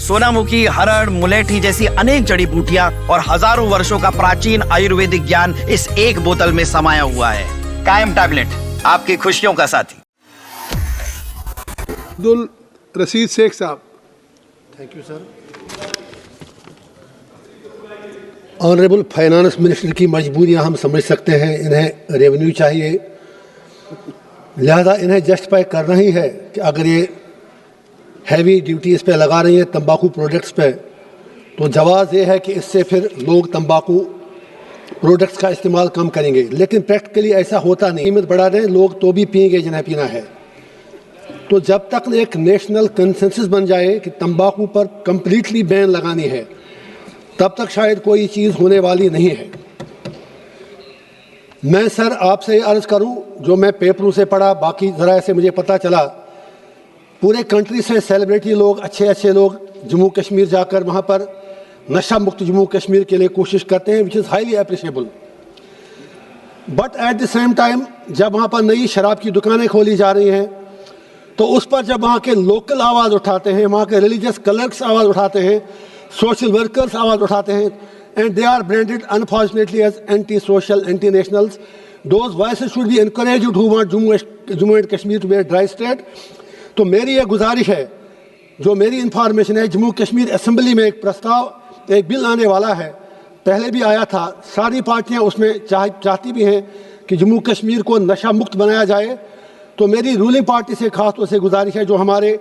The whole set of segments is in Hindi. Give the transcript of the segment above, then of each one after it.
सोनामुखी, हरड़, मुलेठी जैसी अनेक जड़ी बूटियां और हजारों वर्षों का प्राचीन आयुर्वेदिक ज्ञान इस एक बोतल में समाया हुआ है। कायम टैबलेट, आपकी खुशियों का साथी। अब्दुल रशीद शेख साहब। Thank you sir. Honourable finance minister की मजबूरियां हम समझ सकते हैं। इन्हें रेवेन्यू चाहिए, लिहाजा इन्हें जस्टिफाई करना ही है कि अगर ये हैवी ड्यूटी इस पे लगा रही है तंबाकू प्रोडक्ट्स पे, तो जवाब ये है कि इससे फिर लोग तंबाकू प्रोडक्ट्स का इस्तेमाल कम करेंगे। लेकिन प्रैक्टिकली ऐसा होता नहीं। कीमत बढ़ा दें, लोग तो भी पिएंगे जिन्हें पीना है। तो जब तक एक नेशनल कंसेंसस बन जाए कि तंबाकू पर कंप्लीटली बैन लगानी है, तब तक शायद कोई चीज़ होने वाली नहीं है। मैं सर आपसे अर्ज़ करूं, जो मैं पेपरों से पढ़ा, बाकी ज़रा से मुझे पता चला, पूरे कंट्री से सेलिब्रिटी लोग, अच्छे अच्छे लोग जम्मू कश्मीर जाकर वहाँ पर नशा मुक्त जम्मू कश्मीर के लिए कोशिश करते हैं, which is highly appreciable. But at the same time जब वहाँ पर नई शराब की दुकानें खोली जा रही हैं, तो उस पर जब वहाँ के लोकल आवाज़ उठाते हैं, वहाँ के रिलीजियस क्लर्क्स आवाज़ उठाते हैं, सोशल वर्कर्स आवाज़ उठाते हैं, and they are branded unfortunately as anti social, anti nationals, those voices should be encouraged who want Jammu and Kashmir to be a dry state. तो मेरी ये गुजारिश है, जो मेरी इंफॉर्मेशन है, जम्मू कश्मीर असेंबली में एक प्रस्ताव, एक बिल आने वाला है, पहले भी आया था। सारी पार्टियाँ उसमें चाहती भी हैं कि जम्मू कश्मीर को नशा मुक्त बनाया जाए। तो मेरी रूलिंग पार्टी से खास तौर से गुजारिश है, जो हमारे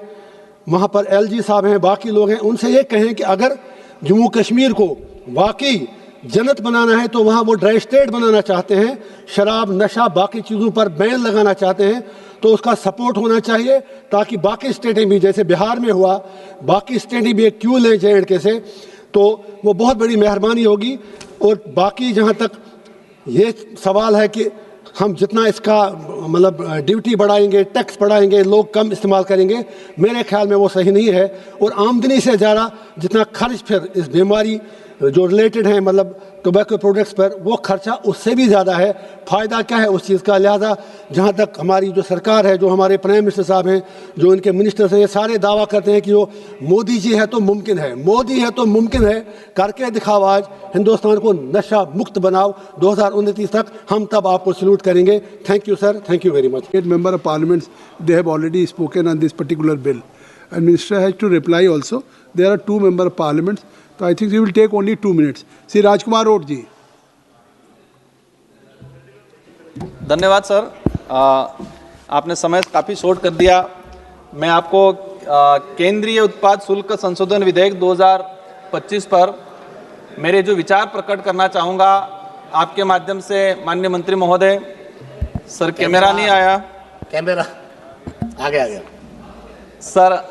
वहाँ पर LG साहब हैं, बाकी लोग हैं, उनसे ये कहें कि अगर जम्मू कश्मीर को वाकई जन्नत बनाना है, तो वहाँ वो ड्राई स्टेट बनाना चाहते हैं, शराब, नशा, बाकी चीज़ों पर बैन लगाना चाहते हैं, तो उसका सपोर्ट होना चाहिए, ताकि बाकी स्टेटें भी, जैसे बिहार में हुआ, बाकी स्टेटें भी एक क्यों लें J&K से, तो वो बहुत बड़ी मेहरबानी होगी। और बाकी जहाँ तक ये सवाल है कि हम जितना इसका मतलब ड्यूटी बढ़ाएंगे, टैक्स बढ़ाएंगे, लोग कम इस्तेमाल करेंगे, मेरे ख्याल में वो सही नहीं है। और आमदनी से ज़्यादा जितना खर्च फिर इस बीमारी जो रिलेटेड है, मतलब टोबैको प्रोडक्ट्स पर, वो खर्चा उससे भी ज़्यादा है। फ़ायदा क्या है उस चीज़ का? लिहाजा जहाँ तक हमारी जो सरकार है, जो हमारे प्राइम मिनिस्टर साहब हैं, जो इनके मिनिस्टर्स हैं, ये सारे दावा करते हैं कि जो मोदी जी है तो मुमकिन है, मोदी है तो मुमकिन है, करके दिखाओ आज, हिंदुस्तान को नशा मुक्त बनाओ 2029 तक, हम तब आपको सल्यूट करेंगे। Thank you sir, thank you very much. 8 member of parliament, they have already spoken on this particular bill, and minister has to reply also. There are 2 member of parliament, so I think we will take only 2 minutes. Shri Rajkumar road जी। धन्यवाद सर, आपने समय काफ़ी शॉर्ट कर दिया। मैं आपको केंद्रीय उत्पाद शुल्क संशोधन विधेयक 2025 पर मेरे जो विचार प्रकट करना चाहूँगा आपके माध्यम से। माननीय मंत्री महोदय, सर कैमरा नहीं आया, कैमरा आ गया सर,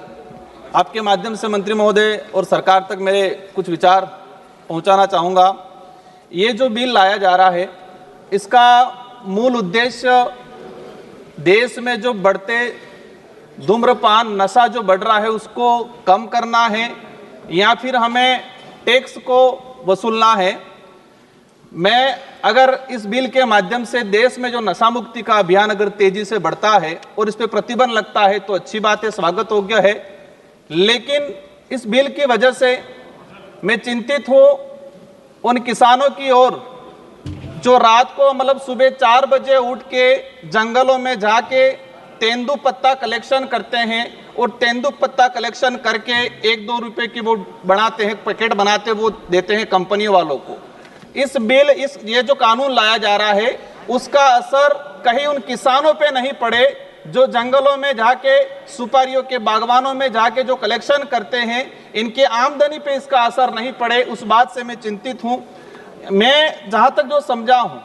आपके माध्यम से मंत्री महोदय और सरकार तक मेरे कुछ विचार पहुंचाना चाहूँगा। ये जो बिल लाया जा रहा है, इसका मूल उद्देश्य देश में जो बढ़ते धूम्रपान, नशा जो बढ़ रहा है, उसको कम करना है, या फिर हमें टैक्स को वसूलना है। मैं अगर इस बिल के माध्यम से देश में जो नशा मुक्ति का अभियान अगर तेजी से बढ़ता है और इस पर प्रतिबंध लगता है, तो अच्छी बात है, स्वागत योग्य है। लेकिन इस बिल की वजह से मैं चिंतित हूँ उन किसानों की ओर जो रात को, मतलब सुबह 4 बजे उठ के जंगलों में जाके तेंदू पत्ता कलेक्शन करते हैं, और तेंदू पत्ता कलेक्शन करके 1-2 रुपए की वो बनाते हैं, पैकेट बनाते, वो देते हैं कंपनियों वालों को। ये जो कानून लाया जा रहा है, उसका असर कहीं उन किसानों पे नहीं पड़े जो जंगलों में जाके, सुपारियों के बागवानों में जाके जो कलेक्शन करते हैं, इनके आमदनी पे इसका असर नहीं पड़े, उस बात से मैं चिंतित हूँ। मैं जहाँ तक जो समझा हूँ,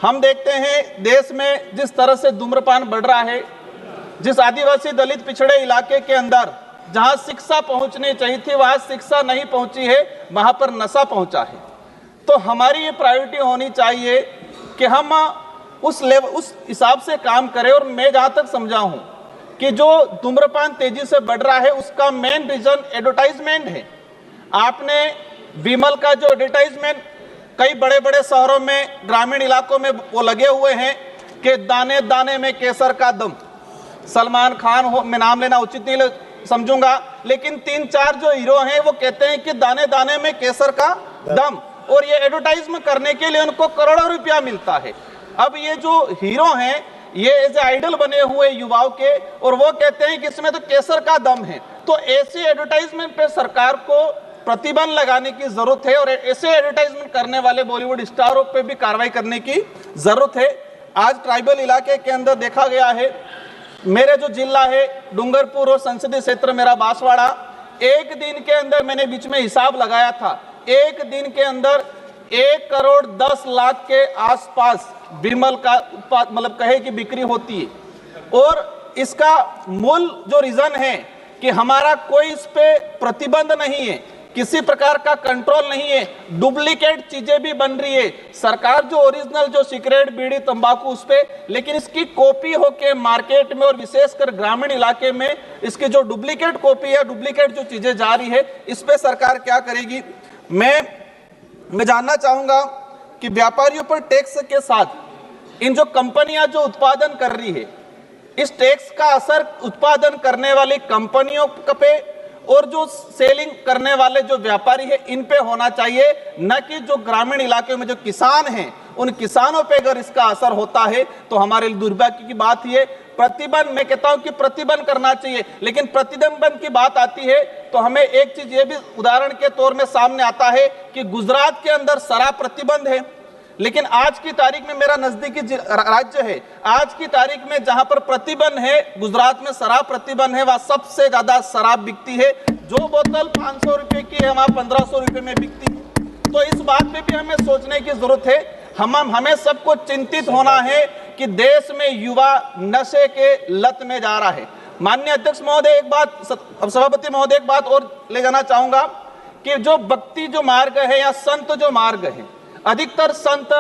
हम देखते हैं देश में जिस तरह से धूम्रपान बढ़ रहा है, जिस आदिवासी दलित पिछड़े इलाके के अंदर जहाँ शिक्षा पहुँचनी चाहिए थी, वहाँ शिक्षा नहीं पहुँची है, वहाँ पर नशा पहुँचा है। तो हमारी ये प्रायोरिटी होनी चाहिए कि हम उस हिसाब से काम करें। और मैं जहाँ तक समझा हूँ कि जो धूम्रपान तेजी से बढ़ रहा है, उसका मेन रीजन एडवर्टाइजमेंट है। आपने विमल का जो एडवर्टाइजमेंट कई बड़े बड़े शहरों में, ग्रामीण इलाकों में वो लगे हुए हैं कि दाने दाने में केसर का दम, सलमान खान हो, मैं नाम लेना उचित नहीं, समझूंगा, लेकिन 3-4 जो हीरो हैं वो कहते हैं कि दाने दाने में केसर का दम, और ये एडवर्टाइजमेंट करने के लिए उनको करोड़ों रुपया मिलता है। अब ये जो हीरो हैं ये एज आइडल बने हुए युवाओं के, और वो कहते हैं कि इसमें तो केसर का दम है। तो ऐसी एडवर्टाइजमेंट पे सरकार को प्रतिबंध लगाने की जरूरत है, और ऐसे एडवर्टाइजमेंट करने वाले बॉलीवुड स्टारों पे भी कार्रवाई करने की जरूरत है। आज ट्राइबल इलाके के अंदर देखा गया है, मेरे जो जिला है डूंगरपुर और संसदीय क्षेत्र मेरा बांसवाड़ा, एक दिन के अंदर मैंने बीच में हिसाब लगाया था, एक दिन के अंदर 1 करोड़ 10 लाख के आसपास विमल का उत्पाद मतलब कहे कि बिक्री होती है। और इसका मूल जो रीजन है कि हमारा कोई इस पे प्रतिबंध नहीं है, किसी प्रकार का कंट्रोल नहीं है, डुप्लीकेट चीजें भी बन रही है। सरकार जो ओरिजिनल जो सिगरेट बीड़ी तंबाकू उस पे, लेकिन इसकी कॉपी होके मार्केट में और विशेषकर ग्रामीण इलाके में इसकी जो डुप्लीकेट कॉपी या डुप्लीकेट जो चीजें जा रही है, इस पे सरकार क्या करेगी। मैं जानना चाहूंगा कि व्यापारियों पर टैक्स के साथ इन जो कंपनियां जो उत्पादन कर रही है, इस टैक्स का असर उत्पादन करने वाली कंपनियों पे और जो सेलिंग करने वाले जो व्यापारी है इन पे होना चाहिए, न कि जो ग्रामीण इलाके में जो किसान हैं उन किसानों पे अगर इसका असर होता है तो हमारे लिए दुर्भाग्य की बात ये। प्रतिबंध, मैं कहता हूं कि प्रतिबंध करना चाहिए, लेकिन प्रतिबंध की बात आती है तो हमें एक चीज ये भी उदाहरण के तौर में सामने आता है कि गुजरात के अंदर शराब प्रतिबंध है, लेकिन आज की तारीख में मेरा नजदीकी राज्य है, आज की तारीख में जहां पर प्रतिबंध है, गुजरात में शराब प्रतिबंध है, वहां सबसे ज्यादा शराब बिकती है। जो बोतल 500 रुपए की है वहां 1500 रुपए में बिकती है। तो इस बात पे भी हमें सोचने की जरूरत है। हमें सबको चिंतित होना है कि देश में युवा नशे के लत में जा रहा है। माननीय अध्यक्ष महोदय, एक बात, सभापति महोदय, एक बात और ले जाना चाहूंगा कि जो भक्ति जो मार्ग है या संत जो मार्ग है, अधिकतर संत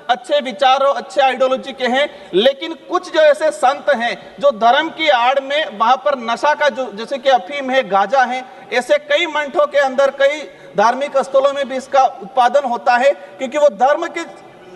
अच्छे विचारों अच्छे आइडियोलॉजी के हैं, लेकिन कुछ जो ऐसे संत हैं जो धर्म की आड़ में वहां पर नशा का जो जैसे कि अफीम है, गांजा है, ऐसे कई मंठों के अंदर कई धार्मिक स्थलों में भी इसका उत्पादन होता है, क्योंकि वो धर्म के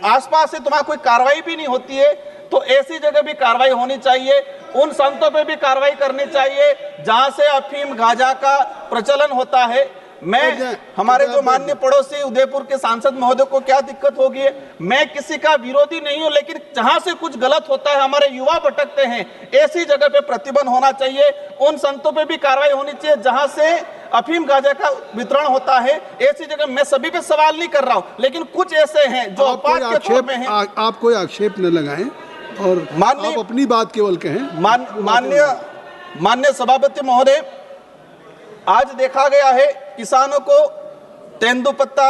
आसपास से तुम्हारा कोई कार्रवाई भी नहीं होती है। तो ऐसी जगह भी कार्रवाई होनी चाहिए, उन संतों पे भी कार्रवाई करनी चाहिए जहां से अफीम गांजा का प्रचलन होता है। मैं हमारे जो माननीय पड़ोसी उदयपुर के सांसद महोदय को क्या दिक्कत होगी है, मैं किसी का विरोधी नहीं हूं, लेकिन जहां से कुछ गलत होता है, हमारे युवा भटकते हैं, ऐसी जगह पे प्रतिबंध होना चाहिए। उन संतों पे भी कार्रवाई होनी चाहिए जहां से अफीम गांजा का वितरण होता है, ऐसी जगह। मैं सभी पे सवाल नहीं कर रहा हूं, लेकिन कुछ ऐसे हैं जो अपवाद के तौर पे हैं। आप कोई आक्षेप न लगाएं और आप अपनी बात केवल कहें। माननीय सभापति महोदय, आज देखा गया है किसानों को तेंदुपत्ता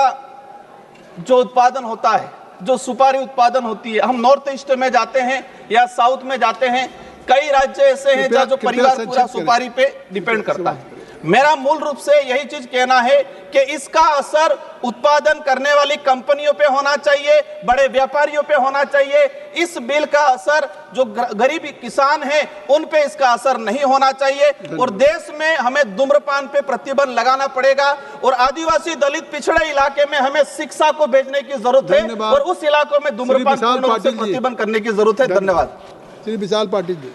जो उत्पादन होता है, जो सुपारी उत्पादन होती है, हम नॉर्थ ईस्ट में जाते हैं या साउथ में जाते हैं, कई राज्य ऐसे हैं जहां जो परिवार पूरा सुपारी पे डिपेंड करता है। मेरा मूल रूप से यही चीज कहना है कि इसका असर उत्पादन करने वाली कंपनियों पे होना चाहिए, बड़े व्यापारियों पे होना चाहिए। इस बिल का असर जो गरीब किसान हैं उन पे इसका असर नहीं होना चाहिए। और देश में हमें धूम्रपान पे प्रतिबंध लगाना पड़ेगा, और आदिवासी दलित पिछड़े इलाके में हमें शिक्षा को भेजने की जरूरत है, और उस इलाकों में धूम्रपान पूर्ण रूप से प्रतिबंध करने की जरूरत है। धन्यवाद। श्री विशाल पाटिल जी।